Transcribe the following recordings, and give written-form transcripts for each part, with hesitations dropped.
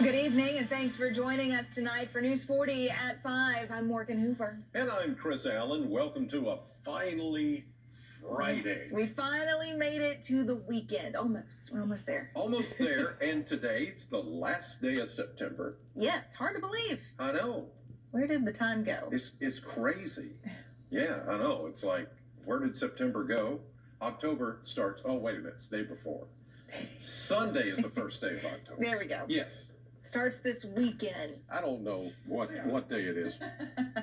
Good evening, and thanks for joining us tonight for News 40 at 5. I'm Morgan Hoover. And I'm Chris Allen. Welcome to a finally Friday. Yes, we finally made it to the weekend. Almost. We're almost there. Almost there, and today's the last day of September. Yes, hard to believe. I know. Where did the time go? It's crazy. Yeah, I know. It's like, where did September go? October starts, oh, wait a minute, it's the day before. Sunday is the first day of October. There we go. Yes. Starts this weekend. I don't know what day it is.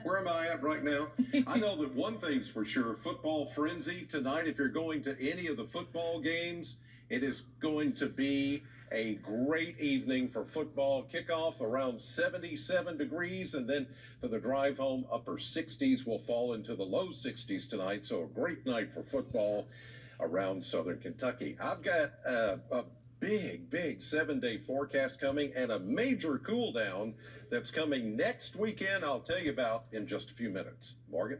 Where am I at right now? I know that one thing's for sure, football frenzy tonight. If you're going to any of the football games, it is going to be a great evening for football. Kickoff around 77 degrees, and then for the drive home, upper 60s will fall into the low 60s tonight. So a great night for football around Southern Kentucky. I've got a big 7-day forecast coming and a major cool down that's coming next weekend. I'll tell you about in just a few minutes. Morgan?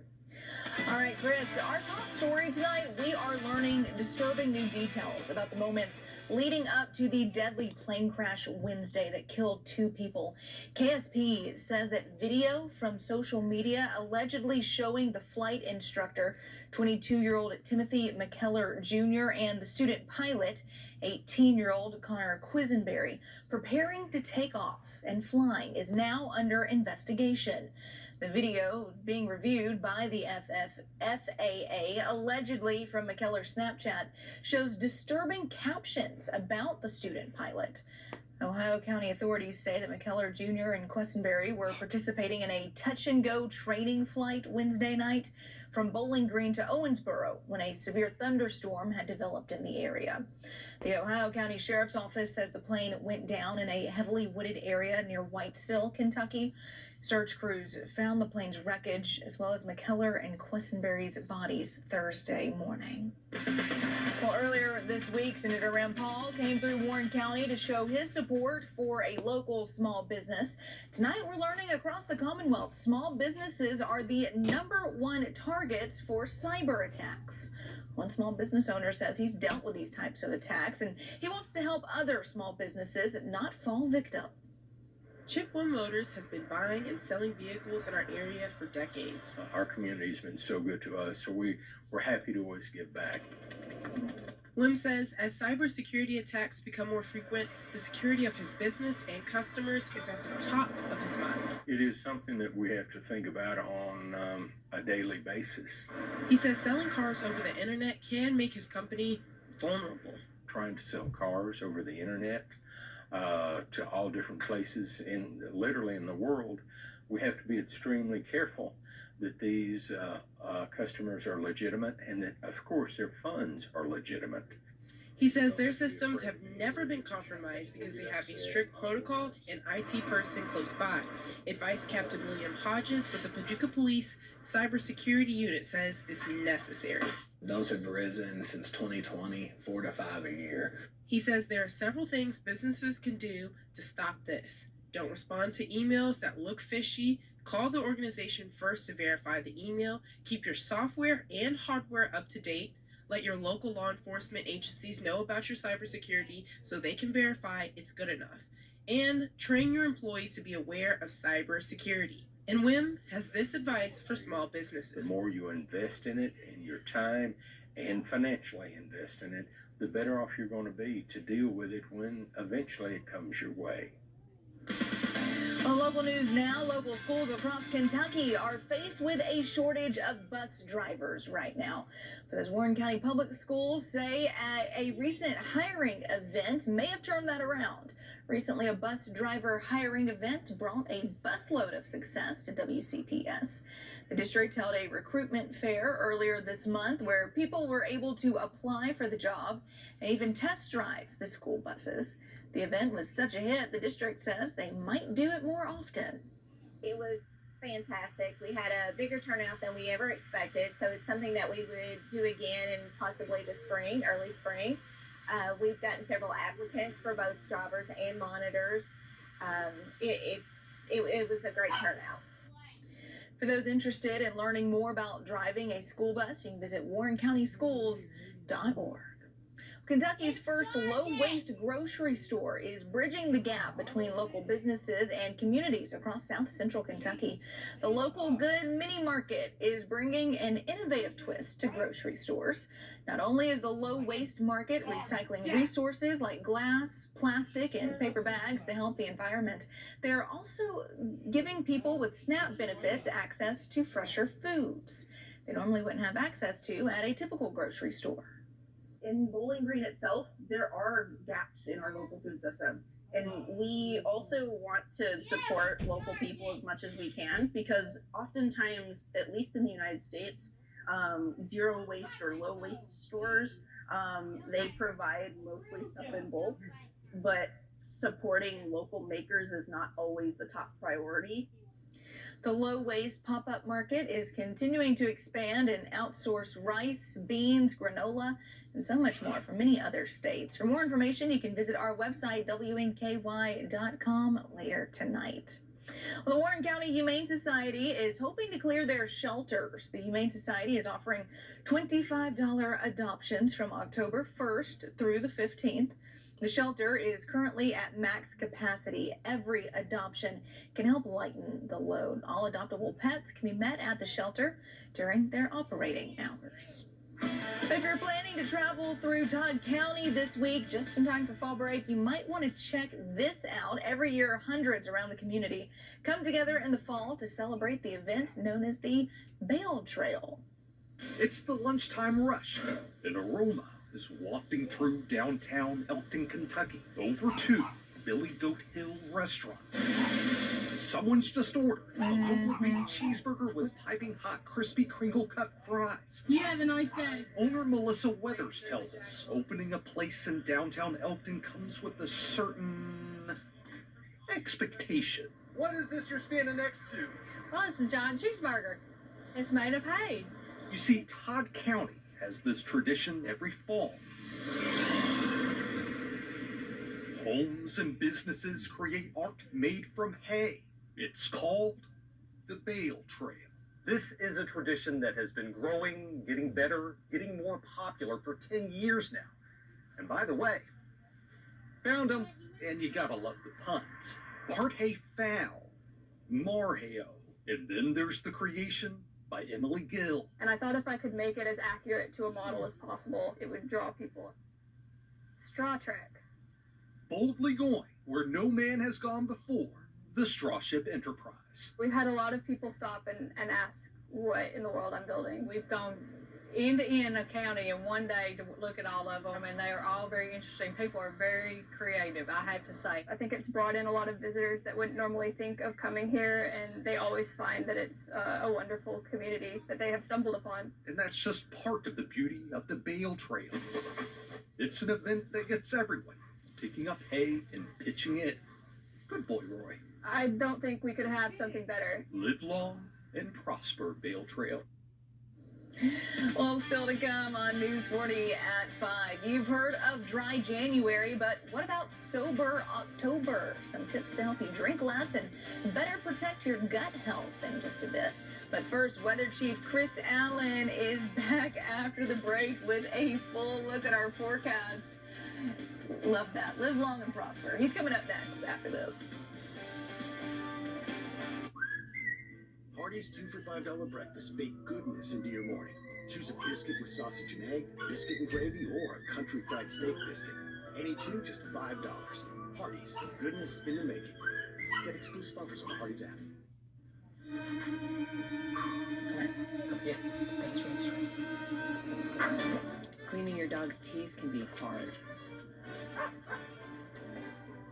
All right, Chris, our top story tonight, we are learning disturbing new details about the moments leading up to the deadly plane crash Wednesday that killed 2 people. KSP says that video from social media allegedly showing the flight instructor, 22-year-old Timothy McKellar Jr., and the student pilot, 18-year-old Connor Quisenberry, preparing to take off and flying is now under investigation. The video being reviewed by the FAA, allegedly from McKellar's Snapchat, shows disturbing captions about the student pilot. Ohio County authorities say that McKellar Jr. and Questenberry were participating in a touch-and-go training flight Wednesday night from Bowling Green to Owensboro when a severe thunderstorm had developed in the area. The Ohio County Sheriff's Office says the plane went down in a heavily wooded area near Whitesville, Kentucky. Search crews found the plane's wreckage as well as McKellar and Questenberry's bodies Thursday morning. Well, earlier this week, Senator Rand Paul came through Warren County to show his support for a local small business. Tonight, we're learning across the Commonwealth, small businesses are the #1 targets for cyber attacks. One small business owner says he's dealt with these types of attacks, and he wants to help other small businesses not fall victim. Chip One Motors has been buying and selling vehicles in our area for decades. Our community's been so good to us, so we're happy to always give back. Wim says as cybersecurity attacks become more frequent, the security of his business and customers is at the top of his mind. It is something that we have to think about on a daily basis. He says selling cars over the internet can make his company vulnerable. Trying to sell cars over the internet to all different places literally in the world, we have to be extremely careful that these customers are legitimate and that, of course, their funds are legitimate. He says their systems have never been compromised because they have a strict protocol and IT person close by. Advice Captain William Hodges with the Paducah Police Cybersecurity Unit says is necessary. Those have risen since 2020, 4 to 5 a year. He says there are several things businesses can do to stop this. Don't respond to emails that look fishy. Call the organization first to verify the email. Keep your software and hardware up to date. Let your local law enforcement agencies know about your cybersecurity so they can verify it's good enough. And train your employees to be aware of cybersecurity. And WIM has this advice for small businesses. The more you invest in it and your time and financially invest in it, the better off you're going to be to deal with it when eventually it comes your way. Well, local news now. Local schools across Kentucky are faced with a shortage of bus drivers right now. But as Warren County Public Schools say, a recent hiring event may have turned that around. Recently, a bus driver hiring event brought a busload of success to WCPS. The district held a recruitment fair earlier this month where people were able to apply for the job and even test drive the school buses. The event was such a hit, the district says they might do it more often. It was fantastic. We had a bigger turnout than we ever expected, so it's something that we would do again in possibly the spring, early spring. We've gotten several applicants for both drivers and monitors. It was a great turnout. For those interested in learning more about driving a school bus, you can visit warrencountyschools.org. Kentucky's first low-waste grocery store is bridging the gap between local businesses and communities across South Central Kentucky. The Local Good Mini Market is bringing an innovative twist to grocery stores. Not only is the low-waste market recycling resources like glass, plastic, and paper bags to help the environment, they're also giving people with SNAP benefits access to fresher foods they normally wouldn't have access to at a typical grocery store. In Bowling Green itself, there are gaps in our local food system. And we also want to support local people as much as we can, because oftentimes, at least in the United States, zero waste or low waste stores, they provide mostly stuff in bulk, but supporting local makers is not always the top priority. The low-waste pop-up market is continuing to expand and outsource rice, beans, granola, and so much more from many other states. For more information, you can visit our website, WNKY.com, later tonight. Well, the Warren County Humane Society is hoping to clear their shelters. The Humane Society is offering $25 adoptions from October 1st through the 15th. The shelter is currently at max capacity. Every adoption can help lighten the load. All adoptable pets can be met at the shelter during their operating hours. If you're planning to travel through Todd County this week, just in time for fall break, you might want to check this out. Every year, hundreds around the community come together in the fall to celebrate the event known as the Bale Trail. It's the lunchtime rush. An aroma is wafting through downtown Elkton, Kentucky, over to Billy Goat Hill Restaurant. Someone's just ordered a local beef cheeseburger with piping hot, crispy crinkle-cut fries. You have a nice day. Owner Melissa Weathers tells us opening a place in downtown Elkton comes with a certain expectation. What is this you're standing next to? Well, it's a giant cheeseburger. It's made of hay. You see, Todd County has this tradition every fall. Homes and businesses create art made from hay. It's called the Bale Trail. This is a tradition that has been growing, getting better, getting more popular for 10 years now. And by the way, found them, and you gotta love the puns. Parthay fowl, Marheo, and then there's the creation by Emily Gill. And I thought if I could make it as accurate to a model as possible, it would draw people. Straw track. Boldly going where no man has gone before, the Straw Ship Enterprise. We've had a lot of people stop and ask what in the world I'm building. We've gone end to end a county in one day to look at all of them, and they are all very interesting. People are very creative, I have to say. I think it's brought in a lot of visitors that wouldn't normally think of coming here, and they always find that it's a wonderful community that they have stumbled upon. And that's just part of the beauty of the Bale Trail. It's an event that gets everyone picking up hay and pitching it. Good boy, Roy. I don't think we could have something better. Live long and prosper, Bale Trail. Well, still to come on News 40 at 5. You've heard of dry January, but what about sober October? Some tips to help you drink less and better protect your gut health in just a bit. But first, Weather Chief Chris Allen is back after the break with a full look at our forecast. Love that. Live long and prosper. He's coming up next after this. Hardee's 2 for $5 breakfast. Bake goodness into your morning. Choose a biscuit with sausage and egg, biscuit and gravy, or a country fried steak biscuit. Any two, just $5. Hardee's, goodness in the making. Get exclusive offers on the Hardee's app. Cleaning your dog's teeth can be hard.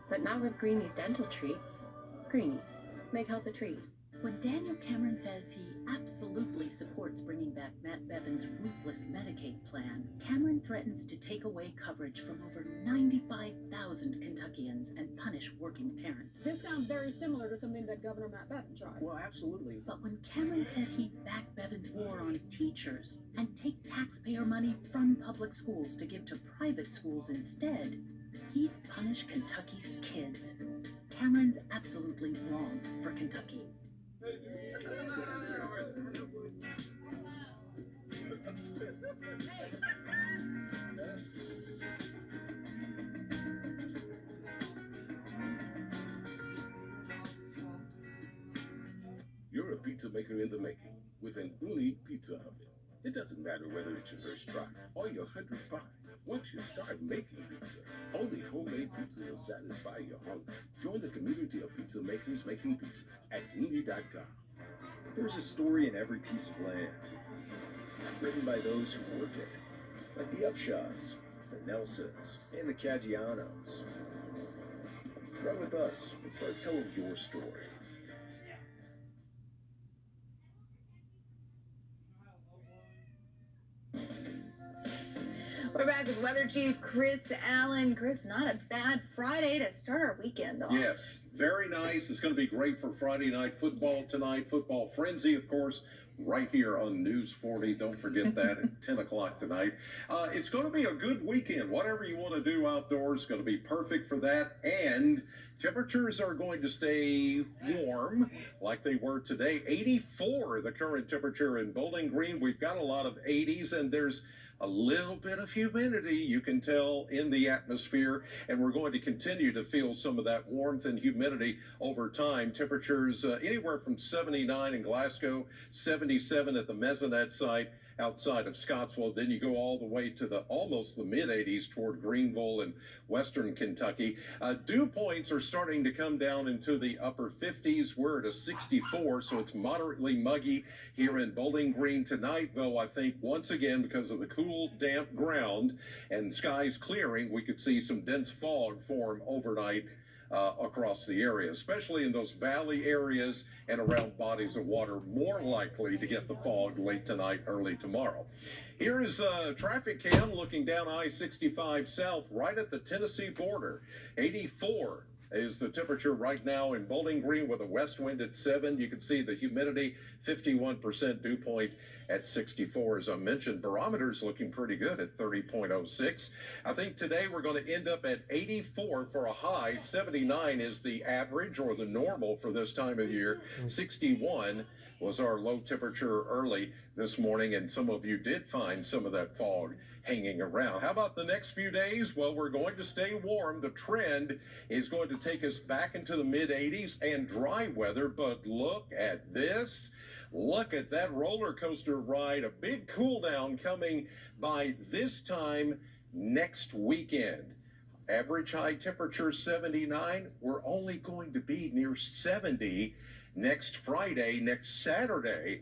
But not with Greenie's dental treats. Greenies, make health a treat. When Daniel Cameron says he absolutely supports bringing back Matt Bevin's ruthless Medicaid plan, Cameron threatens to take away coverage from over 95,000 Kentuckians and punish working parents. This sounds very similar to something that Governor Matt Bevin tried. Well, absolutely. But when Cameron said he'd back Bevin's war on teachers and take taxpayer money from public schools to give to private schools instead, he'd punish Kentucky's kids. Cameron's absolutely wrong for Kentucky. You're a pizza maker in the making with an Uni pizza oven. It doesn't matter whether it's your first try or your 100th pie. Once you start making pizza, only homemade pizza will satisfy your hunger. Join the community of pizza makers making pizza at uni.com. There's a story in every piece of land, written by those who work it, like the Upshaws, the Nelsons, and the Caggianos. Run with us and start telling your story. We're back with Weather Chief Chris Allen. Chris, not a bad Friday to start our weekend off. Yes, very nice. It's going to be great for Friday night football tonight. Football Frenzy, of course, right here on News 40. Don't forget that at 10 o'clock tonight. It's going to be a good weekend. Whatever you want to do outdoors is going to be perfect for that. And temperatures are going to stay warm like they were today. 84, the current temperature in Bowling Green. We've got a lot of 80s, and there's a little bit of humidity, you can tell, in the atmosphere, and we're going to continue to feel some of that warmth and humidity over time. Temperatures anywhere from 79 in Glasgow, 77 at the Mesonet site outside of Scottsville. Then you go all the way to almost the mid-80s toward Greenville and western Kentucky. Dew points are starting to come down into the upper 50s. We're at a 64, so it's moderately muggy here in Bowling Green tonight, though I think once again, because of the cool, damp ground and skies clearing, we could see some dense fog form overnight across the area, especially in those valley areas and around bodies of water, more likely to get the fog late tonight, early tomorrow. Here is a traffic cam looking down I-65 south, right at the Tennessee border. 84 is the temperature right now in Bowling Green with a west wind at 7. You can see the humidity, 51%, dew point at 64. As I mentioned, barometer's looking pretty good at 30.06. I think today we're going to end up at 84 for a high. 79 is the average or the normal for this time of year. 61 was our low temperature early this morning, and some of you did find some of that fog hanging around. How about the next few days? Well, we're going to stay warm. The trend is going to take us back into the mid-80s and dry weather, but look at this. Look at that roller coaster ride. A big cool down coming by this time next weekend. Average high temperature 79. We're only going to be near 70 next Friday, next Saturday.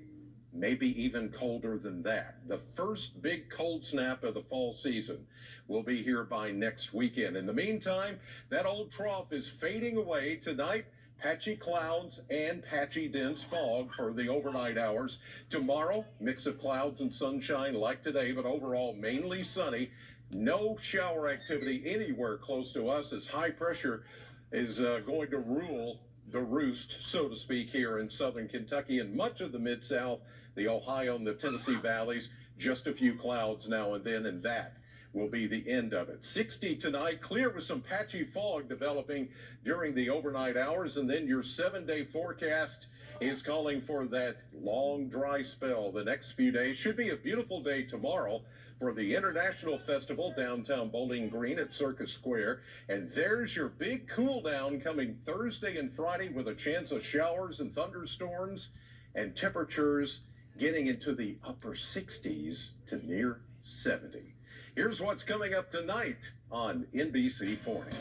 Maybe even colder than that. The first big cold snap of the fall season will be here by next weekend. In the meantime, that old trough is fading away tonight. Patchy clouds and patchy dense fog for the overnight hours. Tomorrow, mix of clouds and sunshine like today, but overall mainly sunny. No shower activity anywhere close to us as high pressure is going to rule the roost, so to speak, here in southern Kentucky and much of the Mid-South, the Ohio and the Tennessee valleys. Just a few clouds now and then, and that will be the end of it. 60 tonight, clear with some patchy fog developing during the overnight hours, and then your 7-day forecast is calling for that long dry spell the next few days. Should be a beautiful day tomorrow for the International Festival downtown Bowling Green at Circus Square. And there's your big cool down coming Thursday and Friday with a chance of showers and thunderstorms and temperatures getting into the upper 60s to near 70. Here's what's coming up tonight on NBC 40.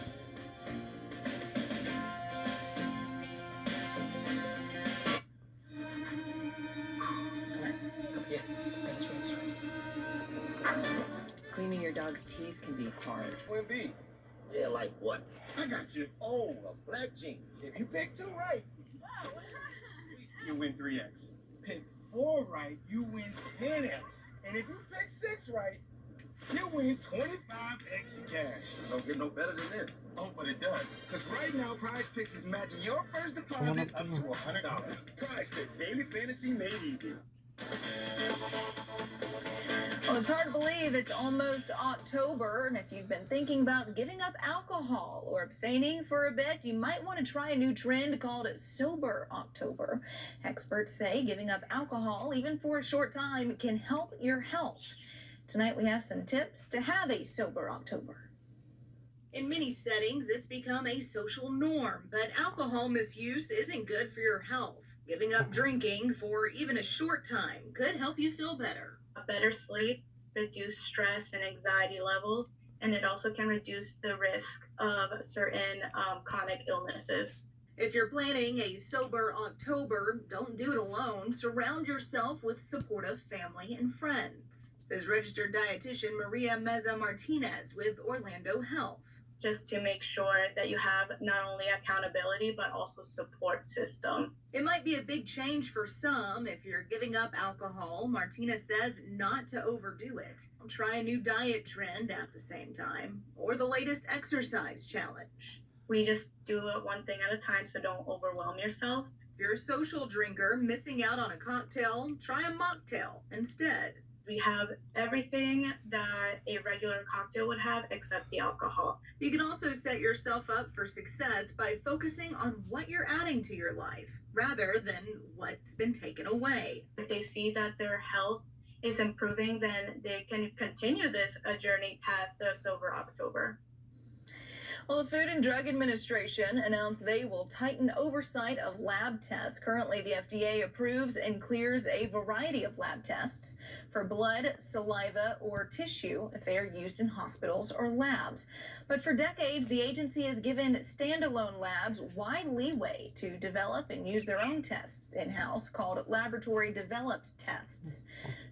Cleaning your dog's teeth can be hard. Plan B. Yeah, like what? I got you. Oh, a black gene. If you pick 2 right, you win 3x. Pick 4 right, you win 10x. And if you pick 6 right, you win 25 extra cash. Don't get no better than this. Oh, but it does. Because right now, Prize Picks is matching your first deposit up to $100. Prize Picks, daily fantasy made easy. Well, it's hard to believe it's almost October, and if you've been thinking about giving up alcohol or abstaining for a bit, you might want to try a new trend called Sober October. Experts say giving up alcohol, even for a short time, can help your health. Tonight we have some tips to have a Sober October. In many settings, it's become a social norm, but alcohol misuse isn't good for your health. Giving up drinking for even a short time could help you feel better. A better sleep, reduce stress and anxiety levels, and it also can reduce the risk of certain chronic illnesses. If you're planning a sober October, don't do it alone. Surround yourself with supportive family and friends, says registered dietitian Maria Meza Martinez with Orlando Health. Just to make sure that you have not only accountability, but also support system. It might be a big change for some if you're giving up alcohol. Martinez says not to overdo it. Try a new diet trend at the same time, or the latest exercise challenge. We just do it one thing at a time, so don't overwhelm yourself. If you're a social drinker missing out on a cocktail, try a mocktail instead. We have everything that a regular cocktail would have except the alcohol. You can also set yourself up for success by focusing on what you're adding to your life rather than what's been taken away. If they see that their health is improving, then they can continue this journey past the sober October. Well, the Food and Drug Administration announced they will tighten oversight of lab tests. Currently, the FDA approves and clears a variety of lab tests for blood, saliva, or tissue if they are used in hospitals or labs. But for decades, the agency has given standalone labs wide leeway to develop and use their own tests in-house called laboratory-developed tests.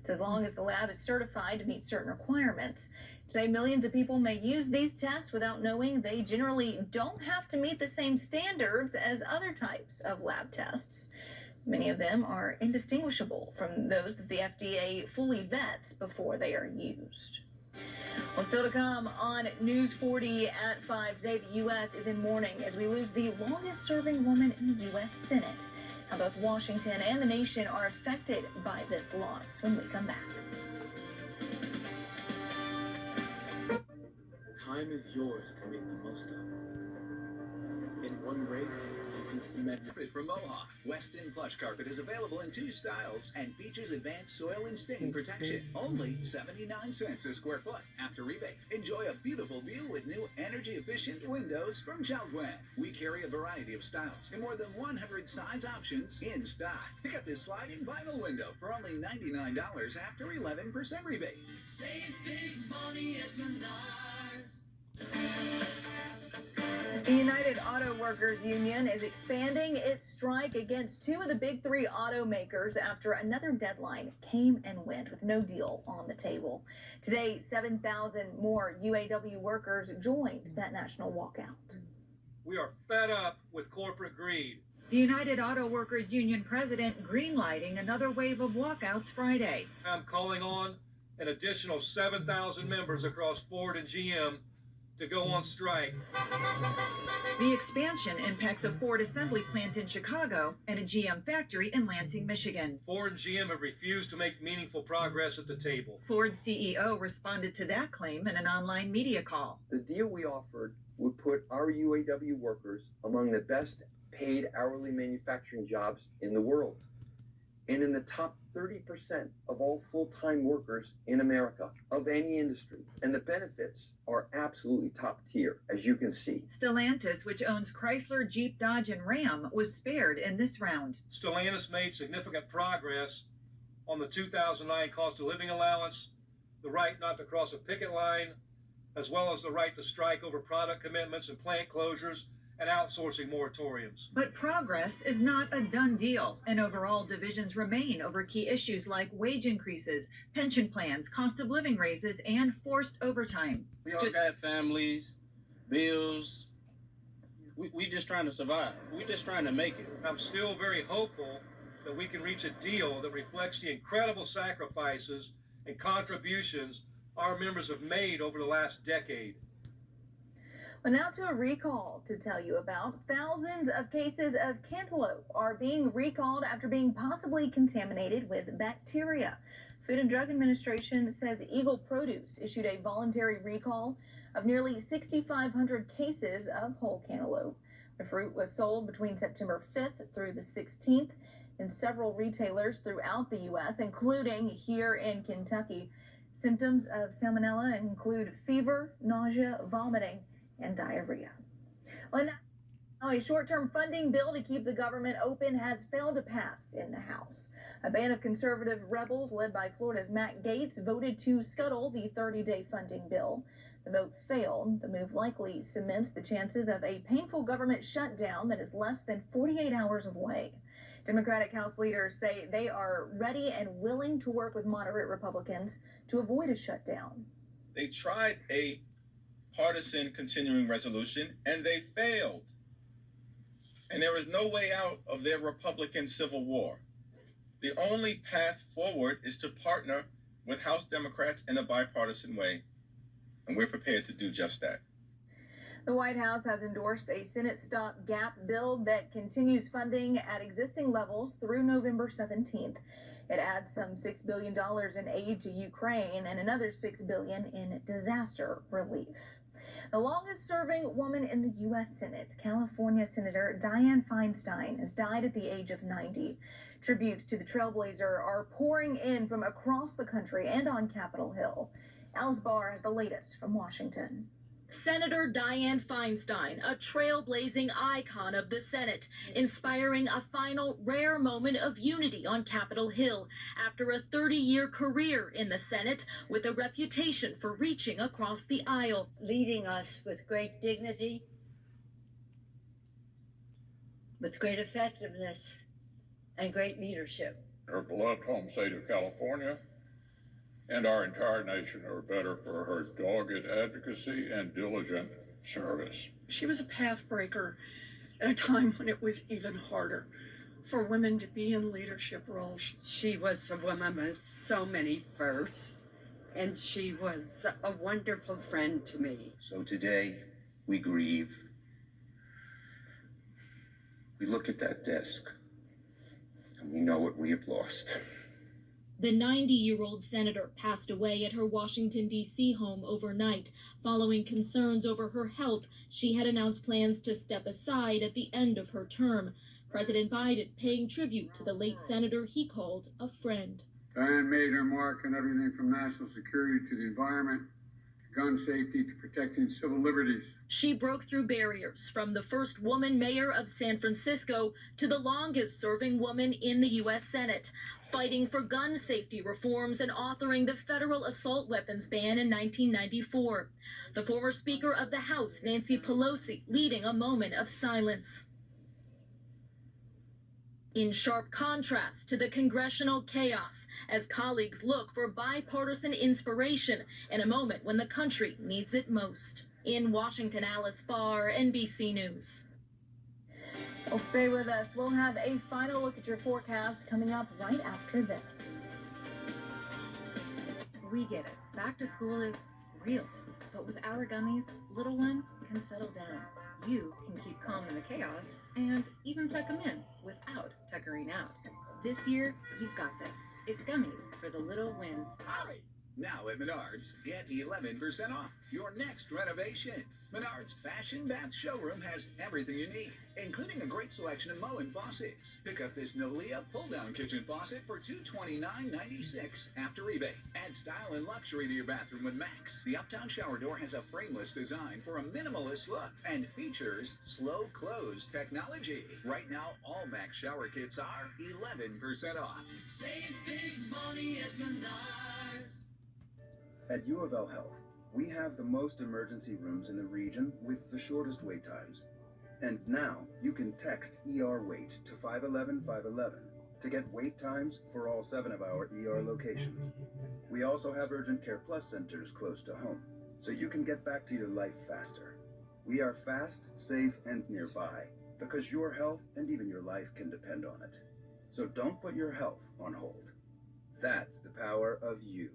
It's as long as the lab is certified to meet certain requirements. Today, millions of people may use these tests without knowing they generally don't have to meet the same standards as other types of lab tests. Many of them are indistinguishable from those that the FDA fully vets before they are used. Well, still to come on News 40 at 5 today, the U.S. is in mourning as we lose the longest-serving woman in the U.S. Senate. How both Washington and the nation are affected by this loss when we come back. Time is yours to make the most of. In one race, you can cement. From Mohawk, Weston Plush Carpet is available in 2 styles and features advanced soil and stain protection. Only 79 cents a square foot after rebate. Enjoy a beautiful view with new energy-efficient windows from Chalgwen. We carry a variety of styles and more than 100 size options in stock. Pick up this sliding vinyl window for only $99 after 11% rebate. Save big money at Menards. The United Auto Workers Union is expanding its strike against 2 of the big 3 automakers after another deadline came and went with no deal on the table. Today, 7,000 more UAW workers joined that national walkout. We are fed up with corporate greed. The United Auto Workers Union president greenlighting another wave of walkouts Friday. I'm calling on an additional 7,000 members across Ford and GM to go on strike. The expansion impacts a Ford assembly plant in Chicago and a GM factory in Lansing, Michigan. Ford and GM have refused to make meaningful progress at the table. Ford's CEO responded to that claim in an online media call. The deal we offered would put our UAW workers among the best paid hourly manufacturing jobs in the world and in the top 30% of all full-time workers in America of any industry. And the benefits are absolutely top tier, as you can see. Stellantis, which owns Chrysler, Jeep, Dodge, and Ram, was spared in this round. Stellantis made significant progress on the 2009 cost of living allowance, the right not to cross a picket line, as well as the right to strike over product commitments and plant closures and outsourcing moratoriums. But progress is not a done deal, and overall divisions remain over key issues like wage increases, pension plans, cost of living raises, and forced overtime. We all got families, bills. We just trying to survive. We just trying to make it. I'm still very hopeful that we can reach a deal that reflects the incredible sacrifices and contributions our members have made over the last decade. Well, now to a recall to tell you about. Thousands of cases of cantaloupe are being recalled after being possibly contaminated with bacteria. Food and Drug Administration says Eagle Produce issued a voluntary recall of nearly 6,500 cases of whole cantaloupe. The fruit was sold between September 5th through the 16th in several retailers throughout the U.S., including here in Kentucky. Symptoms of salmonella include fever, nausea, vomiting, and diarrhea. Well, Now, a short-term funding bill to keep the government open has failed to pass in the House. A band of conservative rebels led by Florida's Matt Gaetz voted to scuttle the 30-day funding bill. The vote failed. The move likely cements the chances of a painful government shutdown that is less than 48 hours away. Democratic House leaders say they are ready and willing to work with moderate Republicans to avoid a shutdown. They tried a partisan continuing resolution and they failed. And there is no way out of their Republican civil war. The only path forward is to partner with House Democrats in a bipartisan way, and we're prepared to do just that. The White House has endorsed a Senate stopgap bill that continues funding at existing levels through November 17th. It adds some $6 billion in aid to Ukraine and another $6 billion in disaster relief. The longest-serving woman in the U.S. Senate, California Senator Dianne Feinstein, has died at the age of 90. Tributes to the trailblazer are pouring in from across the country and on Capitol Hill. Alice Barr has the latest from Washington. Senator Dianne Feinstein, a trailblazing icon of the Senate, inspiring a final rare moment of unity on Capitol Hill after a 30-year career in the Senate with a reputation for reaching across the aisle. Leading us with great dignity, with great effectiveness, and great leadership. Her beloved home state of California and our entire nation are better for her dogged advocacy and diligent service. She was a path breaker at a time when it was even harder for women to be in leadership roles. She was a woman with so many firsts, and she was a wonderful friend to me. So today, we grieve. We look at that desk, and we know what we have lost. The 90-year-old senator passed away at her Washington, D.C. home overnight. Following concerns over her health, she had announced plans to step aside at the end of her term. President Biden paying tribute to the late senator he called a friend. Dianne made her mark on everything from national security to the environment, to gun safety, to protecting civil liberties. She broke through barriers, from the first woman mayor of San Francisco to the longest-serving woman in the U.S. Senate, fighting for gun safety reforms and authoring the federal assault weapons ban in 1994. The former Speaker of the House, Nancy Pelosi, leading a moment of silence. In sharp contrast to the congressional chaos, as colleagues look for bipartisan inspiration in a moment when the country needs it most. In Washington, Alice Barr, NBC News. Well, stay with us. We'll have a final look at your forecast coming up right after this. We get it. Back to school is real. But with our gummies, little ones can settle down. You can keep calm in the chaos and even tuck them in without tuckering out. This year, you've got this. It's gummies for the little wins. Now at Menards, get 11% off your next renovation. Menards Fashion Bath Showroom has everything you need, including a great selection of Moen faucets. Pick up this Nolia pull-down kitchen faucet for $229.96 after rebate. Add style and luxury to your bathroom with Max. The Uptown shower door has a frameless design for a minimalist look and features slow close technology. Right now, all Max shower kits are 11% off. Save big money at Menards. At U of L Health, we have the most emergency rooms in the region with the shortest wait times. And now you can text ER WAIT to 511-511 to get wait times for all 7 of our ER locations. We also have Urgent Care Plus centers close to home, so you can get back to your life faster. We are fast, safe, and nearby because your health and even your life can depend on it. So don't put your health on hold. That's the power of you.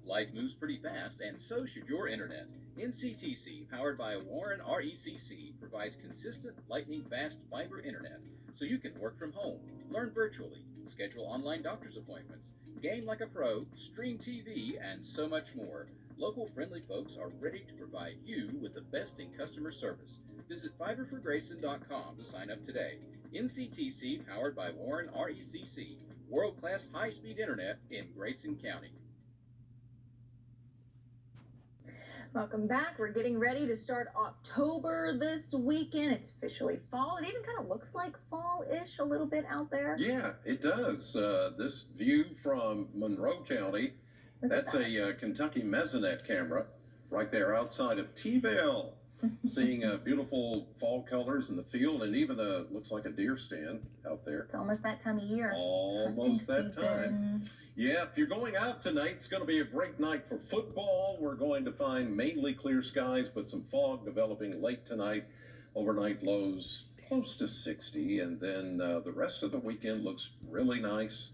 Life moves pretty fast, and so should your internet. NCTC, powered by Warren RECC, provides consistent, lightning-fast fiber internet so you can work from home, learn virtually, schedule online doctor's appointments, game like a pro, stream TV, and so much more. Local friendly folks are ready to provide you with the best in customer service. Visit fiberforgrayson.com to sign up today. NCTC, powered by Warren RECC, world-class high-speed internet in Grayson County. Welcome back. We're getting ready to start October this weekend. It's officially fall. It even kind of looks like fall-ish a little bit out there. Yeah, it does. This view from Monroe County, that's a Kentucky Mesonet camera right there outside of T-Bell. Seeing beautiful fall colors in the field, and even looks like a deer stand out there. It's almost that time of year. Almost that time. Yeah, if you're going out tonight, it's going to be a great night for football. We're going to find mainly clear skies, but some fog developing late tonight. Overnight lows close to 60, and then the rest of the weekend looks really nice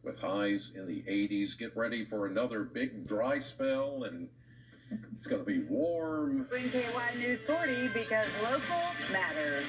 with highs in the 80s. Get ready for another big dry spell, and it's going to be warm. WNKY News 40, because local matters.